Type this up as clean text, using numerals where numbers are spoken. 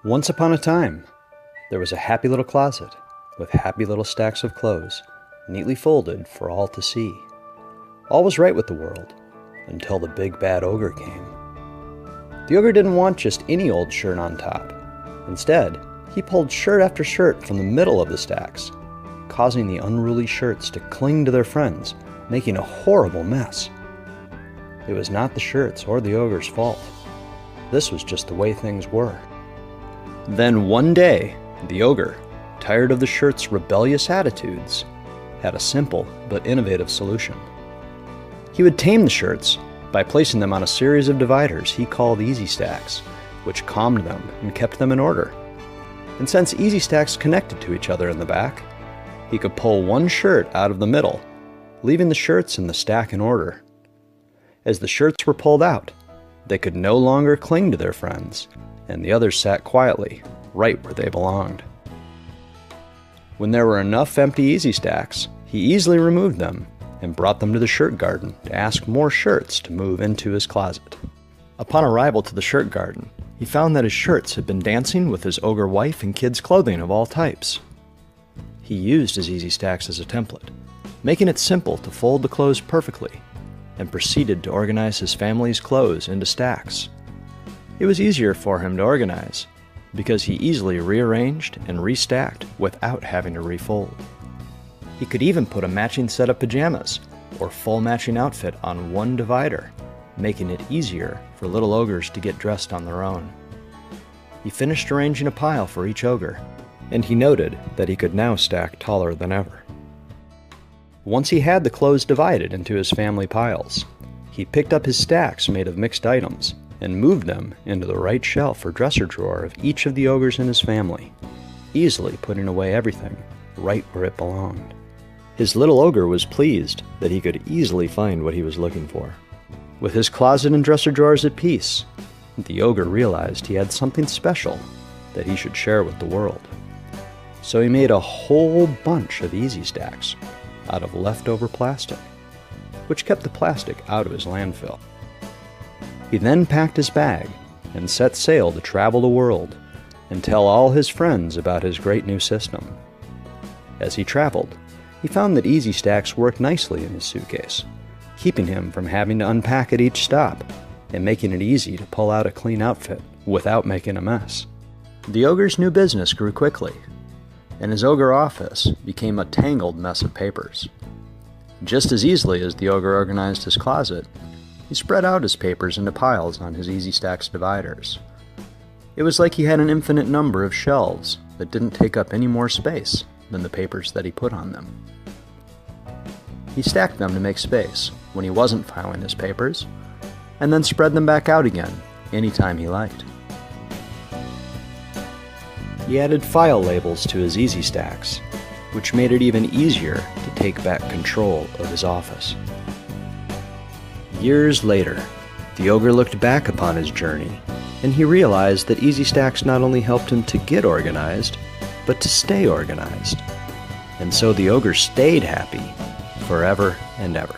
Once upon a time, there was a happy little closet with happy little stacks of clothes, neatly folded for all to see. All was right with the world, until the big bad ogre came. The ogre didn't want just any old shirt on top. Instead, he pulled shirt after shirt from the middle of the stacks, causing the unruly shirts to cling to their friends, making a horrible mess. It was not the shirts or the ogre's fault. This was just the way things were. Then one day, the ogre, tired of the shirts' rebellious attitudes, had a simple but innovative solution. He would tame the shirts by placing them on a series of dividers he called easy stacks, which calmed them and kept them in order. And since easy stacks connected to each other in the back, he could pull one shirt out of the middle, leaving the shirts in the stack in order. As the shirts were pulled out, they could no longer cling to their friends, and the others sat quietly, right where they belonged. When there were enough empty easy stacks, he easily removed them and brought them to the shirt garden to ask more shirts to move into his closet. Upon arrival to the shirt garden, he found that his shirts had been dancing with his ogre wife and kids' clothing of all types. He used his easy stacks as a template, making it simple to fold the clothes perfectly, and proceeded to organize his family's clothes into stacks. It was easier for him to organize, because he easily rearranged and restacked without having to refold. He could even put a matching set of pajamas or full matching outfit on one divider, making it easier for little ogres to get dressed on their own. He finished arranging a pile for each ogre, and he noted that he could now stack taller than ever. Once he had the clothes divided into his family piles, he picked up his stacks made of mixed items and moved them into the right shelf or dresser drawer of each of the ogres in his family, easily putting away everything right where it belonged. His little ogre was pleased that he could easily find what he was looking for. With his closet and dresser drawers at peace, the ogre realized he had something special that he should share with the world. So he made a whole bunch of easy stacks out of leftover plastic, which kept the plastic out of his landfill. He then packed his bag and set sail to travel the world and tell all his friends about his great new system. As he traveled, he found that easy stacks worked nicely in his suitcase, keeping him from having to unpack at each stop and making it easy to pull out a clean outfit without making a mess. The ogre's new business grew quickly, and his ogre office became a tangled mess of papers. Just as easily as the ogre organized his closet, he spread out his papers into piles on his easy stacks dividers. It was like he had an infinite number of shelves that didn't take up any more space than the papers that he put on them. He stacked them to make space when he wasn't filing his papers, and then spread them back out again anytime he liked. He added file labels to his easy stacks, which made it even easier to take back control of his office. Years later, the ogre looked back upon his journey, and he realized that easy stacks not only helped him to get organized, but to stay organized. And so the ogre stayed happy forever and ever.